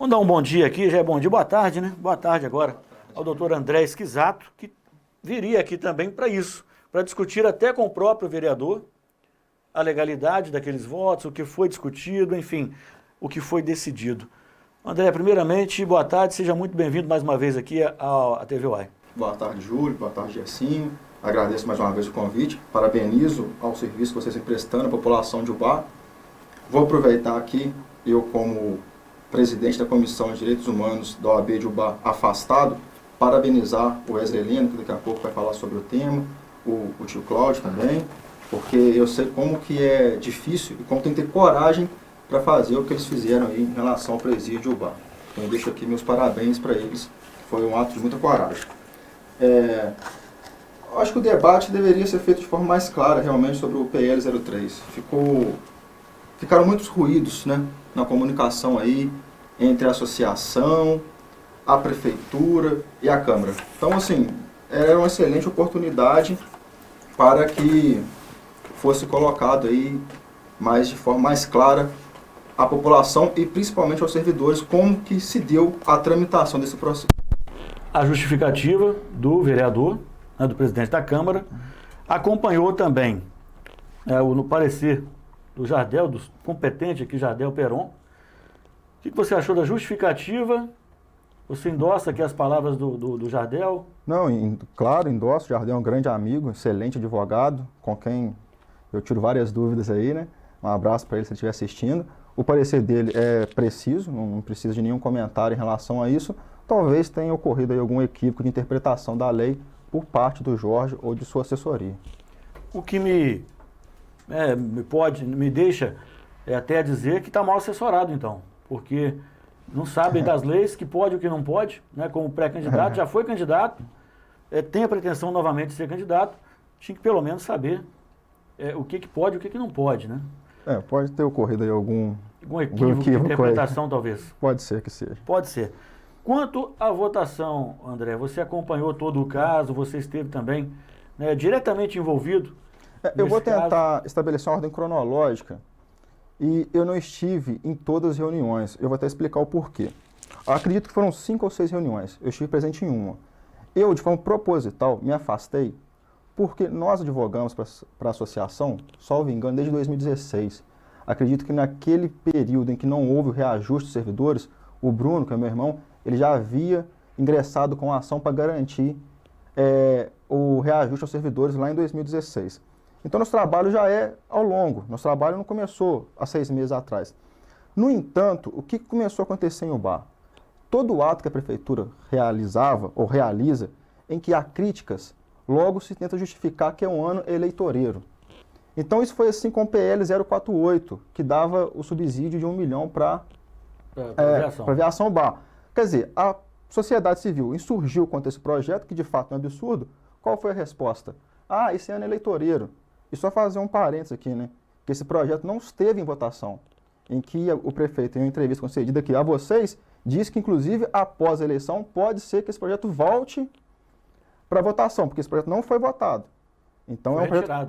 Vamos dar um bom dia aqui, já é bom dia, boa tarde, né? Boa tarde agora ao doutor André Esquisato, que viria aqui também para isso, para discutir até com o próprio vereador a legalidade daqueles votos, o que foi discutido, enfim, o que foi decidido. André, primeiramente, boa tarde, seja muito bem-vindo mais uma vez aqui à TV UAI. Boa tarde, Júlio, boa tarde, Gersinho. Agradeço mais uma vez o convite, parabenizo ao serviço que vocês estão prestando à população de Ubá. Vou aproveitar aqui, eu como presidente da Comissão de Direitos Humanos da OAB de Ubá, afastado, parabenizar o Wesley Lino, que daqui a pouco vai falar sobre o tema, o tio Cláudio também, porque eu sei como que é difícil e como tem que ter coragem para fazer o que eles fizeram aí em relação ao presídio de Ubá. Então eu deixo aqui meus parabéns para eles, foi um ato de muita coragem. Acho que o debate deveria ser feito de forma mais clara realmente sobre o PL 03. Ficaram muitos ruídos, né, na comunicação aí entre a associação, a prefeitura e a Câmara. Então, assim, era uma excelente oportunidade para que fosse colocado aí de forma mais clara à população e principalmente aos servidores como que se deu a tramitação desse processo. A justificativa do vereador, né, do presidente da Câmara, acompanhou também no parecer do Jardel, do competente aqui, Jardel Peron. O que você achou da justificativa? Você endossa aqui as palavras do Jardel? Não, claro, endosso. O Jardel é um grande amigo, excelente advogado, com quem eu tiro várias dúvidas aí, né? Um abraço para ele se ele estiver assistindo. O parecer dele é preciso, não precisa de nenhum comentário em relação a isso. Talvez tenha ocorrido aí algum equívoco de interpretação da lei por parte do Jorge ou de sua assessoria. O que me deixa até dizer que está mal assessorado, então, porque não sabe das leis, que pode e o que não pode, né? Como pré-candidato, já foi candidato, tem a pretensão novamente de ser candidato, tinha que pelo menos saber o que pode e o que não pode, né? Pode ter ocorrido aí algum equívoco de interpretação, talvez. Pode ser que seja. Pode ser. Quanto à votação, André, você acompanhou todo o caso, você esteve também diretamente envolvido. Eu vou tentar estabelecer uma ordem cronológica e eu não estive em todas as reuniões. Eu vou até explicar o porquê. Eu acredito que foram 5 ou 6 reuniões. Eu estive presente em uma. Eu, de forma proposital, me afastei porque nós advogamos para a associação, salvo engano, desde 2016. Acredito que naquele período em que não houve o reajuste dos servidores, o Bruno, que é meu irmão, ele já havia ingressado com a ação para garantir o reajuste aos servidores lá em 2016. Então, nosso trabalho já é ao longo. Nosso trabalho não começou há 6 meses atrás. No entanto, o que começou a acontecer em Ubá? Todo ato que a prefeitura realizava ou realiza em que há críticas, logo se tenta justificar que é um ano eleitoreiro. Então, isso foi assim com o PL 048, que dava o subsídio de 1 milhão para a aviação Ubá. Quer dizer, a sociedade civil insurgiu contra esse projeto, que de fato é um absurdo. Qual foi a resposta? Esse ano é eleitoreiro. E só fazer um parênteses aqui, né? Que esse projeto não esteve em votação, em que o prefeito, em uma entrevista concedida aqui a vocês, disse que, inclusive, após a eleição, pode ser que esse projeto volte para votação, porque esse projeto não foi votado. Então,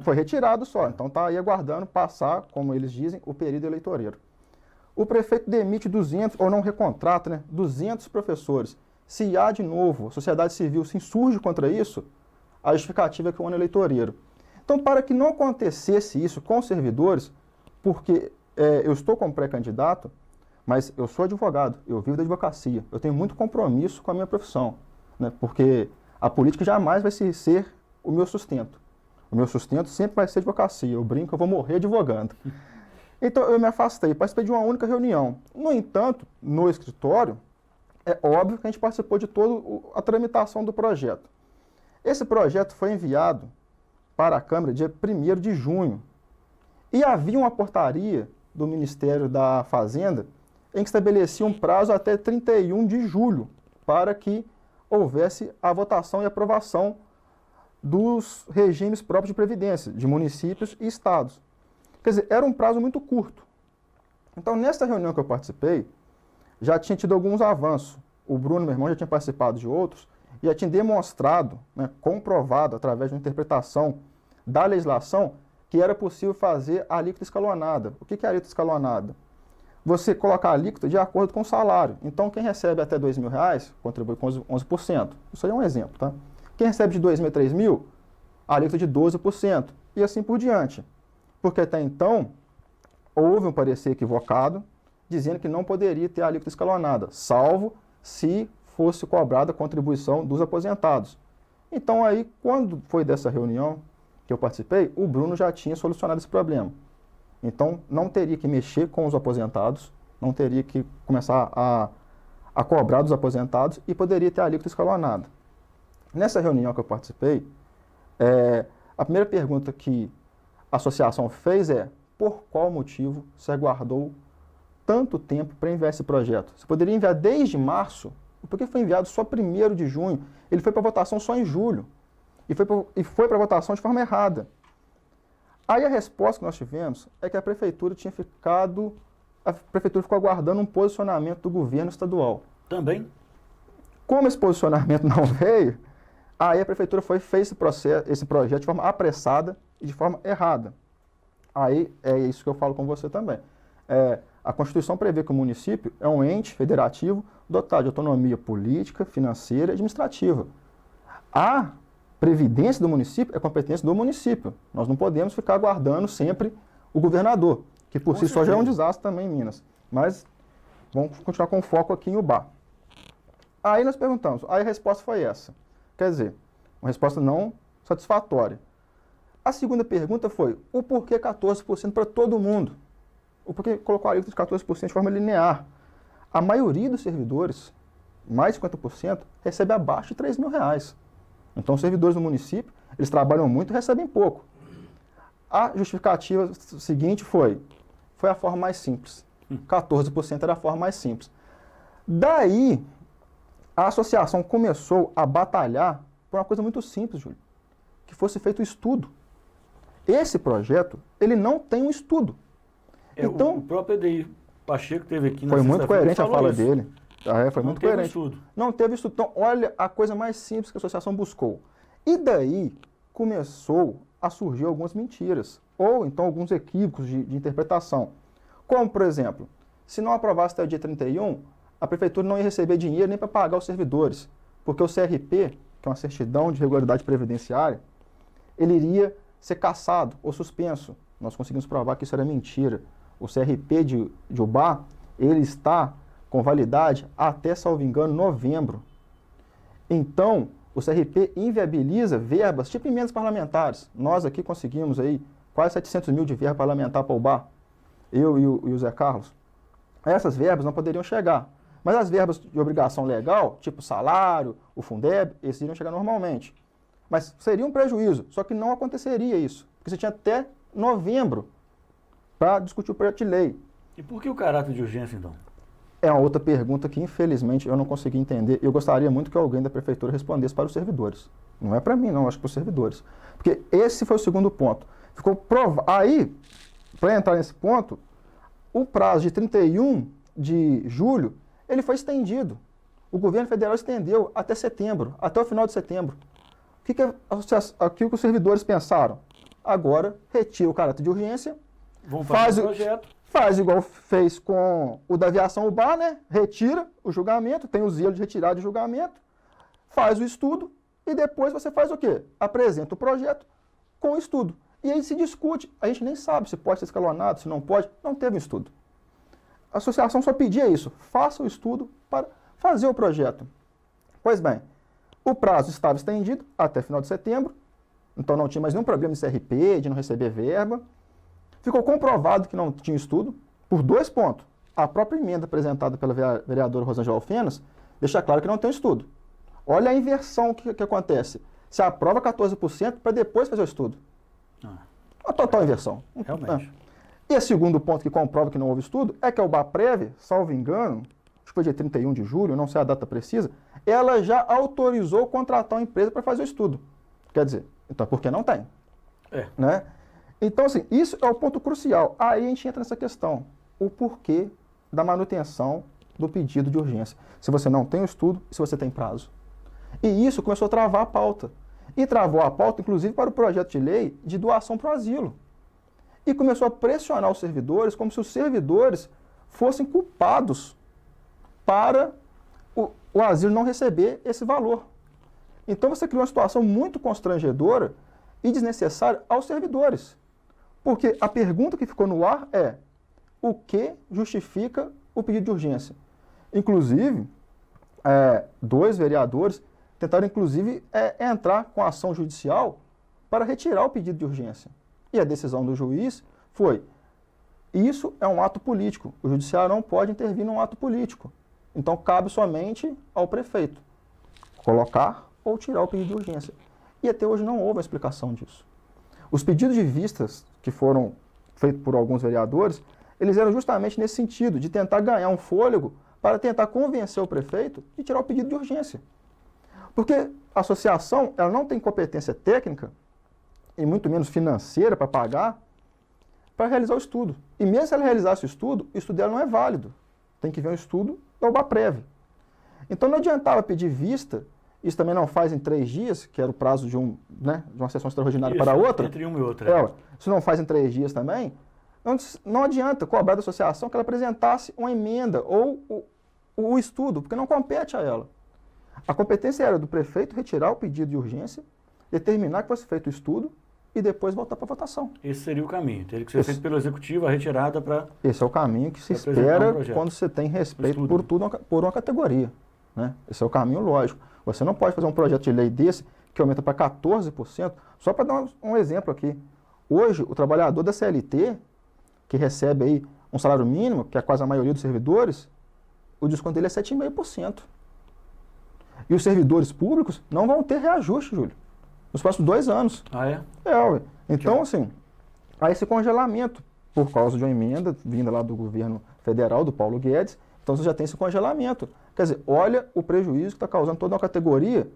foi retirado só. Então, está aí aguardando passar, como eles dizem, o período eleitoreiro. O prefeito demite 200, ou não recontrata, né, 200 professores. Se há, de novo, a sociedade civil se insurge contra isso, a justificativa é que é um ano eleitoreiro. Então, para que não acontecesse isso com os servidores, porque eu estou como pré-candidato, mas eu sou advogado, eu vivo da advocacia, eu tenho muito compromisso com a minha profissão, né, porque a política jamais vai ser o meu sustento. O meu sustento sempre vai ser advocacia. Eu brinco, eu vou morrer advogando. Então, eu me afastei, participei de uma única reunião. No entanto, no escritório, é óbvio que a gente participou de toda a tramitação do projeto. Esse projeto foi enviado para a Câmara dia 1º de junho. E havia uma portaria do Ministério da Fazenda em que estabelecia um prazo até 31 de julho para que houvesse a votação e aprovação dos regimes próprios de previdência, de municípios e estados. Quer dizer, era um prazo muito curto. Então, nessa reunião que eu participei, já tinha tido alguns avanços. O Bruno, meu irmão, já tinha participado de outros, e já tinha demonstrado, né, comprovado, através de uma interpretação da legislação, que era possível fazer a alíquota escalonada. O que é a alíquota escalonada? você colocar a alíquota de acordo com o salário. Então, quem recebe até R$2.000 contribui com 11%. Isso aí é um exemplo, tá? Quem recebe de 2.000 a 3.000, a alíquota de 12%. E assim por diante. Porque até então, houve um parecer equivocado dizendo que não poderia ter a alíquota escalonada, salvo se fosse cobrada a contribuição dos aposentados. Então, aí, quando foi dessa reunião que eu participei, o Bruno já tinha solucionado esse problema. Então, não teria que mexer com os aposentados, não teria que começar a cobrar dos aposentados e poderia ter a alíquota escalonada. Nessa reunião que eu participei, a primeira pergunta que a associação fez é: por qual motivo você aguardou tanto tempo para enviar esse projeto? Você poderia enviar desde março, porque foi enviado só 1º de junho, ele foi para votação só em julho, e foi para votação de forma errada. Aí a resposta que nós tivemos é que a prefeitura ficou aguardando um posicionamento do governo estadual. Também? Como esse posicionamento não veio, aí a prefeitura fez esse projeto de forma apressada e de forma errada. Aí é isso que eu falo com você também. A Constituição prevê que o município é um ente federativo dotado de autonomia política, financeira e administrativa. A previdência do município é competência do município. Nós não podemos ficar aguardando sempre o governador, que por si só já é um desastre também em Minas. Mas vamos continuar com foco aqui em Ubá. Aí nós perguntamos, aí a resposta foi essa. Quer dizer, uma resposta não satisfatória. A segunda pergunta foi, o porquê 14% para todo mundo? O porquê colocou a alíquota de 14% de forma linear? A maioria dos servidores, mais de 50%, recebe abaixo de R$3.000. Então, os servidores do município, eles trabalham muito e recebem pouco. A justificativa seguinte foi a forma mais simples. 14% era a forma mais simples. Daí, a associação começou a batalhar por uma coisa muito simples, Júlio, que fosse feito um estudo. Esse projeto, ele não tem um estudo. Então, o próprio EDI Pacheco teve aqui na Foi muito coerente a fala isso. dele. Foi muito coerente. Estudo. Não teve estudo. Então, olha a coisa mais simples que a associação buscou. E daí começou a surgir algumas mentiras, ou então alguns equívocos de interpretação. Como, por exemplo, se não aprovasse até o dia 31, a prefeitura não ia receber dinheiro nem para pagar os servidores, porque o CRP, que é uma certidão de regularidade previdenciária, ele iria ser cassado ou suspenso. Nós conseguimos provar que isso era mentira. O CRP de Ubá, ele está com validade até, salvo engano, novembro. Então, o CRP inviabiliza verbas tipo emendas parlamentares. Nós aqui conseguimos aí quase 700 mil de verba parlamentar para Ubá, eu e o Zé Carlos. Essas verbas não poderiam chegar. Mas as verbas de obrigação legal, tipo salário, o Fundeb, esses iriam chegar normalmente. Mas seria um prejuízo, só que não aconteceria isso. Porque você tinha até novembro para discutir o projeto de lei. E por que o caráter de urgência, então? É uma outra pergunta que, infelizmente, eu não consegui entender. Eu gostaria muito que alguém da prefeitura respondesse para os servidores. Não é para mim, não, acho que para os servidores. Porque esse foi o segundo ponto. Ficou provado. Aí, para entrar nesse ponto, o prazo de 31 de julho, ele foi estendido. O governo federal estendeu até setembro, até o final de setembro. O que os servidores pensaram? Agora, retira o caráter de urgência, faz o projeto. Faz igual fez com o da aviação Ubá, né? Retira o julgamento, tem o zelo de retirada de julgamento, faz o estudo e depois você faz o quê? Apresenta o projeto com o estudo. E aí se discute. A gente nem sabe se pode ser escalonado, se não pode. Não teve um estudo. A associação só pedia isso. Faça o estudo para fazer o projeto. Pois bem, o prazo estava estendido até final de setembro, então não tinha mais nenhum problema de CRP, de não receber verba. Ficou comprovado que não tinha estudo por 2 pontos. A própria emenda apresentada pela vereadora Rosângela Alfenas deixa claro que não tem estudo. Olha a inversão que acontece. Se aprova 14% para depois fazer o estudo. Uma total inversão. Realmente. E o segundo ponto que comprova que não houve estudo é que a Ubaprev, salvo engano, acho que foi dia 31 de julho, não sei a data precisa, ela já autorizou contratar uma empresa para fazer o estudo. Quer dizer, então por que não tem? Né? Então, assim, isso é o ponto crucial. Aí a gente entra nessa questão. O porquê da manutenção do pedido de urgência. Se você não tem o estudo, se você tem prazo. E isso começou a travar a pauta. E travou a pauta, inclusive, para o projeto de lei de doação para o asilo. E começou a pressionar os servidores, como se os servidores fossem culpados para o asilo não receber esse valor. Então você cria uma situação muito constrangedora e desnecessária aos servidores. Porque a pergunta que ficou no ar é: o que justifica o pedido de urgência? Inclusive, 2 vereadores tentaram, inclusive, entrar com a ação judicial para retirar o pedido de urgência. E a decisão do juiz foi: isso é um ato político. O judiciário não pode intervir num ato político. Então, cabe somente ao prefeito colocar ou tirar o pedido de urgência. E até hoje não houve a explicação disso. Os pedidos de vistas que foram feitos por alguns vereadores, eles eram justamente nesse sentido, de tentar ganhar um fôlego para tentar convencer o prefeito de tirar o pedido de urgência. Porque a associação, ela não tem competência técnica, e muito menos financeira para pagar, para realizar o estudo. E mesmo se ela realizasse o estudo dela não é válido. Tem que ver um estudo da UBAPREV. Então não adiantava pedir vista, isso também não faz em 3 dias, que era o prazo de uma sessão extraordinária para outra. Entre uma e outra. Isso não faz em 3 dias também. Não adianta cobrar da associação que ela apresentasse uma emenda ou o estudo, porque não compete a ela. A competência era do prefeito retirar o pedido de urgência, determinar que fosse feito o estudo e depois voltar para a votação. Esse seria o caminho. Teria que ser feito pelo executivo a retirada para... Esse é o caminho que se espera quando você tem respeito por uma categoria. Né? Esse é o caminho lógico. Você não pode fazer um projeto de lei desse que aumenta para 14%. Só para dar um exemplo aqui. Hoje, o trabalhador da CLT, que recebe aí um salário mínimo, que é quase a maioria dos servidores, o desconto dele é 7,5%. E os servidores públicos não vão ter reajuste, Júlio, nos próximos 2 anos. Ah, é? Ué. Então, assim, há esse congelamento por causa de uma emenda vinda lá do governo federal, do Paulo Guedes. Então, você já tem esse congelamento. Quer dizer, olha o prejuízo que está causando toda uma categoria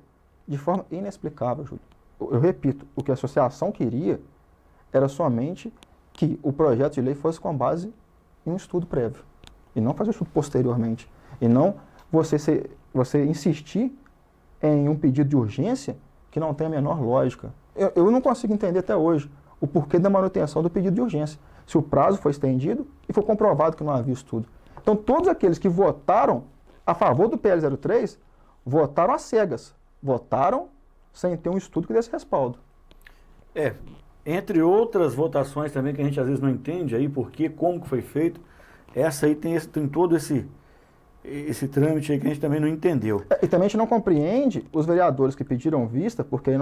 de forma inexplicável, Júlio. Eu repito, o que a associação queria era somente que o projeto de lei fosse com base em um estudo prévio. E não fazer estudo posteriormente. E não você insistir em um pedido de urgência que não tem a menor lógica. Eu não consigo entender até hoje o porquê da manutenção do pedido de urgência. Se o prazo foi estendido e foi comprovado que não havia estudo. Então, todos aqueles que votaram a favor do PL 03 votaram às cegas. Votaram sem ter um estudo que desse respaldo. Entre outras votações também que a gente às vezes não entende aí por quê, como que foi feito, essa aí tem todo esse trâmite aí que a gente também não entendeu. E também a gente não compreende os vereadores que pediram vista, porque aí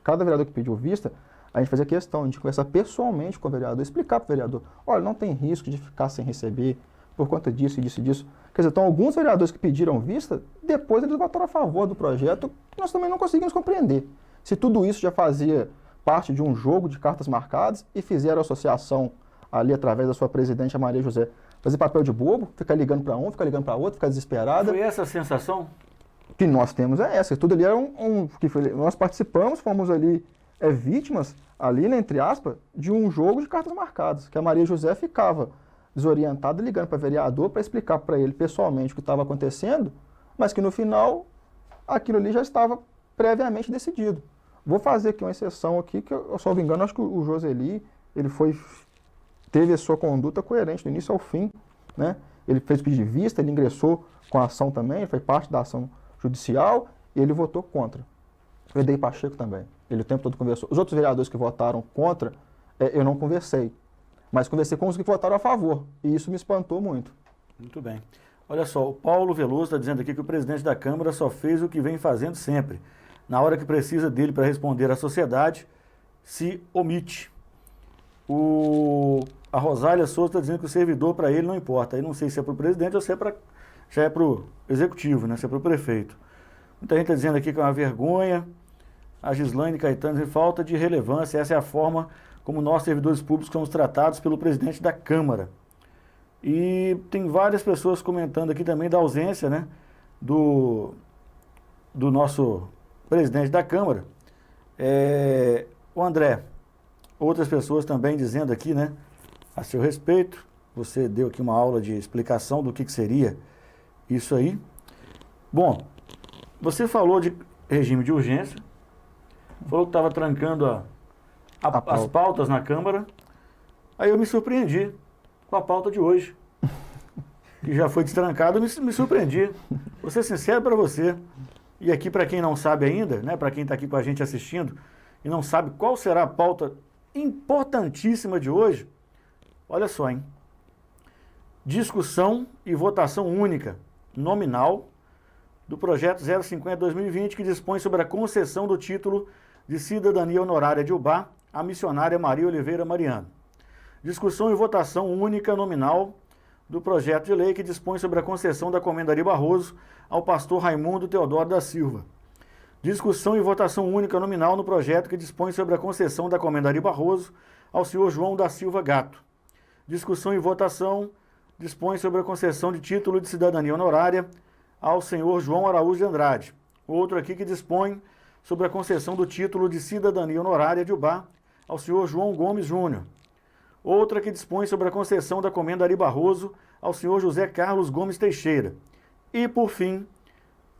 cada vereador que pediu vista, a gente fazia questão de conversar pessoalmente com o vereador, explicar para o vereador: olha, não tem risco de ficar sem receber por conta disso e disso e disso. Quer dizer, então alguns vereadores que pediram vista, depois eles votaram a favor do projeto, nós também não conseguimos compreender. Se tudo isso já fazia parte de um jogo de cartas marcadas e fizeram a associação ali através da sua presidente, a Maria José, fazer papel de bobo, ficar ligando para um, ficar ligando para outro, ficar desesperada. Foi essa a sensação? Que nós temos é essa. Tudo ali era nós participamos, fomos ali vítimas, ali, né, entre aspas, de um jogo de cartas marcadas, que a Maria José ficava desorientada, ligando para o vereador para explicar para ele pessoalmente o que estava acontecendo, mas que no final aquilo ali já estava previamente decidido. Vou fazer aqui uma exceção aqui, que eu só me engano, acho que o Joseli, ele teve a sua conduta coerente do início ao fim, né? Ele fez pedido de vista, ele ingressou com a ação também, ele foi parte da ação judicial e ele votou contra. O Edei Pacheco também, ele o tempo todo conversou. Os outros vereadores que votaram contra, eu não conversei, mas conversei com os que votaram a favor, e isso me espantou muito. Muito bem. Olha só, o Paulo Veloso está dizendo aqui que o presidente da Câmara só fez o que vem fazendo sempre. Na hora que precisa dele para responder à sociedade, se omite. A Rosália Souza está dizendo que o servidor para ele não importa. Aí não sei se é para o presidente ou se já é para o executivo, né? Se é para o prefeito. Muita gente está dizendo aqui que é uma vergonha. A Gislaine Caetano diz falta de relevância. Essa é a forma como nós, servidores públicos, somos tratados pelo presidente da Câmara. E tem várias pessoas comentando aqui também da ausência, né, do nosso presidente da Câmara. O André, outras pessoas também dizendo aqui, né, a seu respeito, você deu aqui uma aula de explicação do que seria isso aí. Bom, você falou de regime de urgência, falou que estava trancando as pautas na Câmara, aí eu me surpreendi com a pauta de hoje. que já foi destrancado, me surpreendi. Vou ser sincero para você. E aqui, para quem não sabe ainda, né, para quem está aqui com a gente assistindo e não sabe qual será a pauta importantíssima de hoje, olha só, hein? Discussão e votação única, nominal, do projeto 050-2020, que dispõe sobre a concessão do título de cidadania honorária de Ubá à missionária Maria Oliveira Mariano. Discussão e votação única, nominal, do projeto de lei que dispõe sobre a concessão da Comendaria Barroso ao pastor Raimundo Teodoro da Silva. Discussão e votação única nominal no projeto que dispõe sobre a concessão da Comendaria Barroso ao senhor João da Silva Gato. Discussão e votação dispõe sobre a concessão de título de cidadania honorária ao senhor João Araújo de Andrade. Outro aqui que dispõe sobre a concessão do título de cidadania honorária de Ubá ao senhor João Gomes Júnior. Outra que dispõe sobre a concessão da Comendaria Barroso ao senhor José Carlos Gomes Teixeira. E, por fim,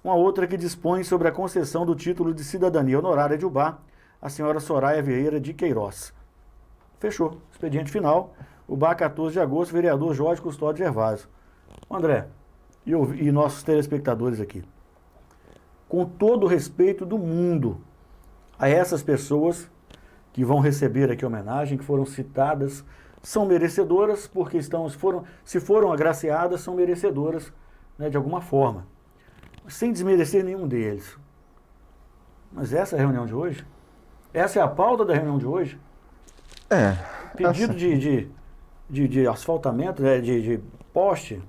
uma outra que dispõe sobre a concessão do título de cidadania honorária de Ubá à senhora Soraya Vieira de Queiroz. Fechou. Expediente final. Ubá, 14 de agosto, vereador Jorge Custódio Gervásio. André, e nossos telespectadores aqui, com todo o respeito do mundo a essas pessoas que vão receber aqui homenagem, que foram citadas, são merecedoras, porque se foram agraciadas, são merecedoras, né, de alguma forma, sem desmerecer nenhum deles. Mas essa é a reunião de hoje? Essa é a pauta da reunião de hoje? Pedido de asfaltamento, né, de poste,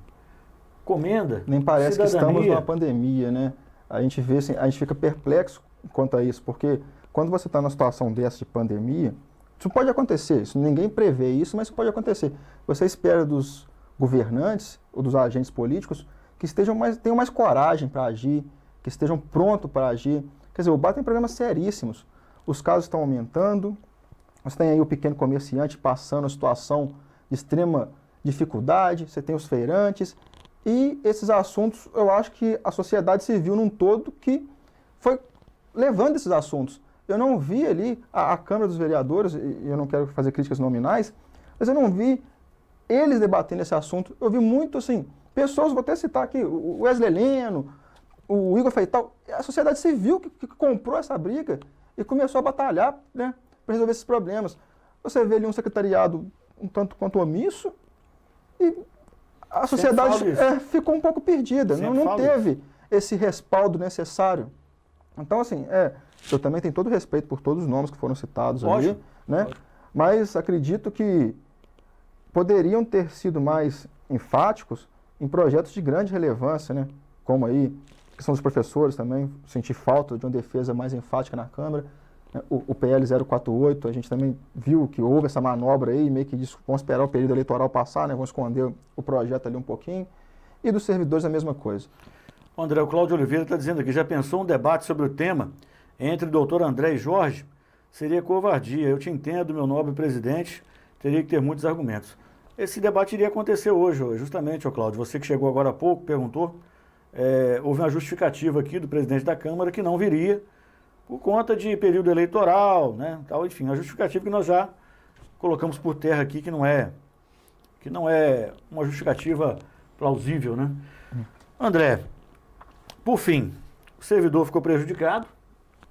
comenda, nem parece cidadania. que estamos numa pandemia, né? A gente vê, assim, a gente fica perplexo quanto a isso, porque quando você está numa situação dessa de pandemia, isso pode acontecer, ninguém prevê isso, mas isso pode acontecer. Você espera dos governantes ou dos agentes políticos que tenham mais coragem para agir, que estejam prontos para agir. Quer dizer, o Ubá tem problemas seríssimos. Os casos estão aumentando, você tem aí o pequeno comerciante passando uma situação de extrema dificuldade, você tem os feirantes, e esses assuntos, eu acho que a sociedade civil num todo que foi levando esses assuntos. Eu não vi ali a Câmara dos Vereadores, e eu não quero fazer críticas nominais, mas eu não vi eles debatendo esse assunto. Eu vi muito, assim, pessoas, vou até citar aqui, o Wesley Leno, o Igor Feital, a sociedade civil que comprou essa briga e começou a batalhar, né, para resolver esses problemas. Você vê ali um secretariado um tanto quanto omisso e a sociedade ficou um pouco perdida, não teve esse respaldo necessário. Então, assim, eu também tenho todo o respeito por todos os nomes que foram citados ali, né? Mas acredito que poderiam ter sido mais enfáticos em projetos de grande relevância, né? Como aí, a questão dos professores também, senti falta de uma defesa mais enfática na Câmara. O PL 048, a gente também viu que houve essa manobra aí, meio que disse, vamos esperar o período eleitoral passar, né? Vamos esconder o projeto ali um pouquinho. E dos servidores a mesma coisa. André, o Cláudio Oliveira está dizendo aqui, já pensou um debate sobre o tema entre o doutor André e Jorge? Seria covardia. Eu te entendo, meu nobre presidente, teria que ter muitos argumentos. Esse debate iria acontecer hoje, justamente, Cláudio. Você que chegou agora há pouco, perguntou, houve uma justificativa aqui do presidente da Câmara que não viria por conta de período eleitoral, né? Tal, enfim, a justificativa que nós já colocamos por terra aqui, que não é uma justificativa plausível, né? André, por fim, o servidor ficou prejudicado.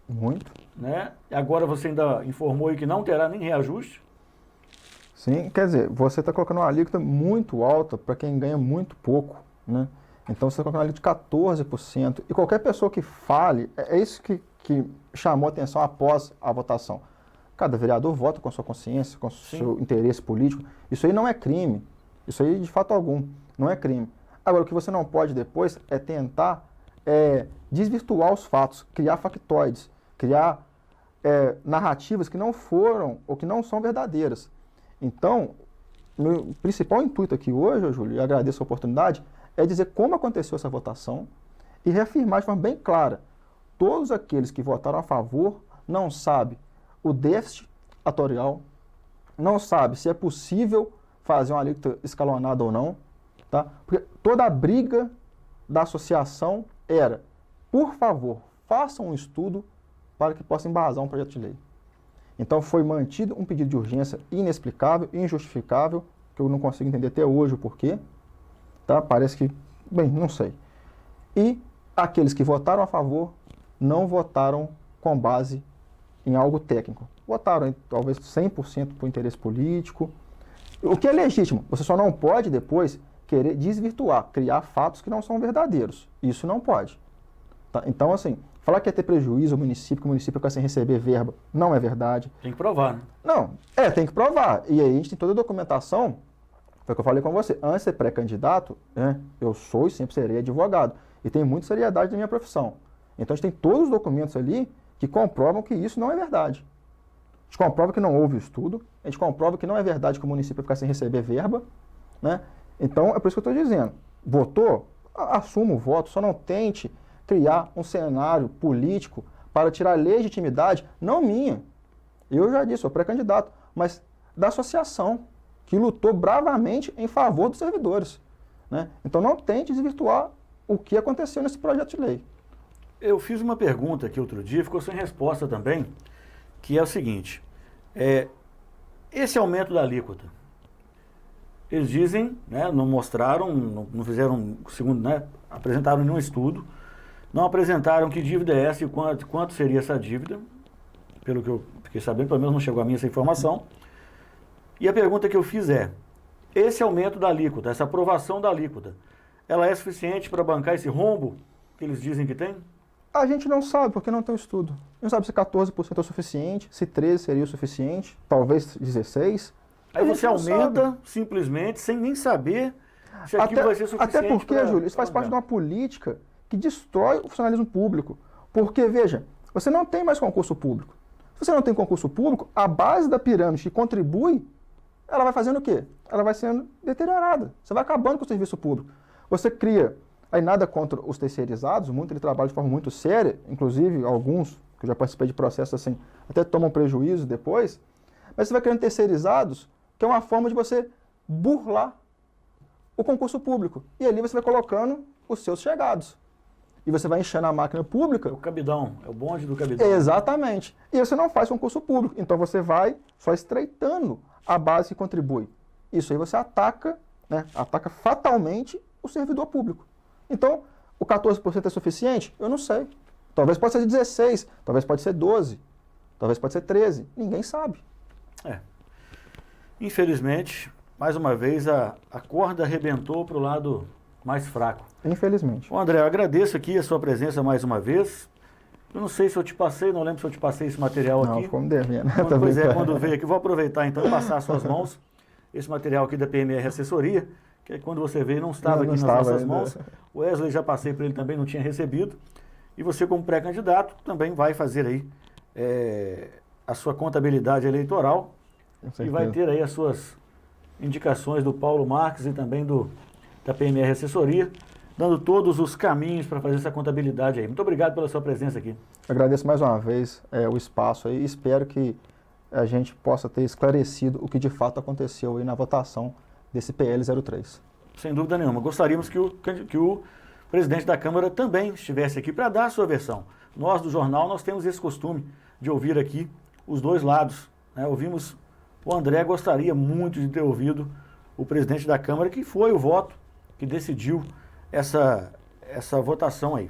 Muito. Né? Agora você ainda informou aí que não terá nem reajuste. Sim, quer dizer, você está colocando uma alíquota muito alta para quem ganha muito pouco, né? Então você está colocando uma alíquota de 14%. E qualquer pessoa que fale, é isso que chamou a atenção após a votação. Cada vereador vota com a sua consciência, com o seu interesse político. Isso aí não é crime. Isso aí, de fato algum, não é crime. Agora, o que você não pode depois é tentar desvirtuar os fatos, criar factoides, criar narrativas que não foram ou que não são verdadeiras. Então, meu principal intuito aqui hoje, Júlio, e agradeço a oportunidade, é dizer como aconteceu essa votação e reafirmar de forma bem clara, todos aqueles que votaram a favor não sabem o déficit atuarial, não sabem se é possível fazer uma alíquota escalonada ou não, tá? Porque toda a briga da associação era, por favor, façam um estudo para que possa embasar um projeto de lei. Então foi mantido um pedido de urgência inexplicável, injustificável, que eu não consigo entender até hoje o porquê. Tá? Parece que, bem, não sei. E aqueles que votaram a favor não votaram com base em algo técnico. Votaram talvez 100% por interesse político. O que é legítimo, você só não pode depois querer desvirtuar, criar fatos que não são verdadeiros. Isso não pode. Tá? Então, assim, falar que ia ter prejuízo ao município, que o município fica sem receber verba, não é verdade. Tem que provar, né? Não, tem que provar. E aí a gente tem toda a documentação, foi o que eu falei com você, antes de ser pré-candidato, né, eu sou e sempre serei advogado. E tenho muita seriedade na minha profissão. Então a gente tem todos os documentos ali que comprovam que isso não é verdade. A gente comprova que não houve estudo, a gente comprova que não é verdade que o município vai ficar sem receber verba, né? Então é por isso que eu estou dizendo. Votou? Assuma o voto, só não tente criar um cenário político para tirar legitimidade, não minha. Eu já disse, sou pré-candidato, mas da associação, que lutou bravamente em favor dos servidores, né? Então não tente desvirtuar o que aconteceu nesse projeto de lei. Eu fiz uma pergunta aqui outro dia, ficou sem resposta também, que é o seguinte, esse aumento da alíquota, eles dizem, né, não mostraram, não fizeram, segundo, né, apresentaram nenhum estudo, não apresentaram que dívida é essa e quanto seria essa dívida, pelo que eu fiquei sabendo, pelo menos não chegou a mim essa informação. E a pergunta que eu fiz é, esse aumento da alíquota, essa aprovação da alíquota, ela é suficiente para bancar esse rombo que eles dizem que tem? A gente não sabe, porque não tem estudo. Não sabe se 14% é o suficiente, se 13% seria o suficiente, talvez 16%. Aí você aumenta simplesmente, sem nem saber se aquilo vai ser suficiente. Até porque, Júlio, isso faz parte de uma política que destrói o funcionalismo público. Porque, veja, você não tem mais concurso público. Se você não tem concurso público, a base da pirâmide que contribui, ela vai fazendo o quê? Ela vai sendo deteriorada. Você vai acabando com o serviço público. Você cria, aí nada contra os terceirizados, ele trabalha de forma muito séria, inclusive alguns, que eu já participei de processos assim, até tomam prejuízo depois, mas você vai criando terceirizados, que é uma forma de você burlar o concurso público. E ali você vai colocando os seus chegados. E você vai enchendo a máquina pública. O cabidão, é o bonde do cabidão. Exatamente. E você não faz concurso público. Então você vai só estreitando a base que contribui. Isso aí você ataca, né, ataca fatalmente o servidor público. Então, o 14% é suficiente? Eu não sei. Talvez pode ser 16%, talvez pode ser 12%, talvez pode ser 13%. Ninguém sabe. Infelizmente, mais uma vez, a corda arrebentou para o lado mais fraco. Infelizmente. Bom, André, eu agradeço aqui a sua presença mais uma vez. Eu não sei se eu te passei, não lembro se eu te passei esse material aqui. Não, ficou me devendo. Pois é, quando veio aqui, vou aproveitar então e passar às suas mãos esse material aqui da PMR Assessoria, que quando você veio não estava aqui nas nossas ainda. mãos. O Wesley já passei para ele também, não tinha recebido. E você, como pré-candidato, também vai fazer aí a sua contabilidade eleitoral e vai ter aí as suas indicações do Paulo Marques e também da PMR Assessoria, dando todos os caminhos para fazer essa contabilidade aí. Muito obrigado pela sua presença aqui. Agradeço mais uma vez o espaço aí e espero que a gente possa ter esclarecido o que de fato aconteceu aí na votação desse PL 03. Sem dúvida nenhuma. Gostaríamos que o presidente da Câmara também estivesse aqui para dar a sua versão. Nós, do jornal, nós temos esse costume de ouvir aqui os dois lados, né? Ouvimos, o André gostaria muito de ter ouvido o presidente da Câmara, que foi o voto que decidiu essa votação aí.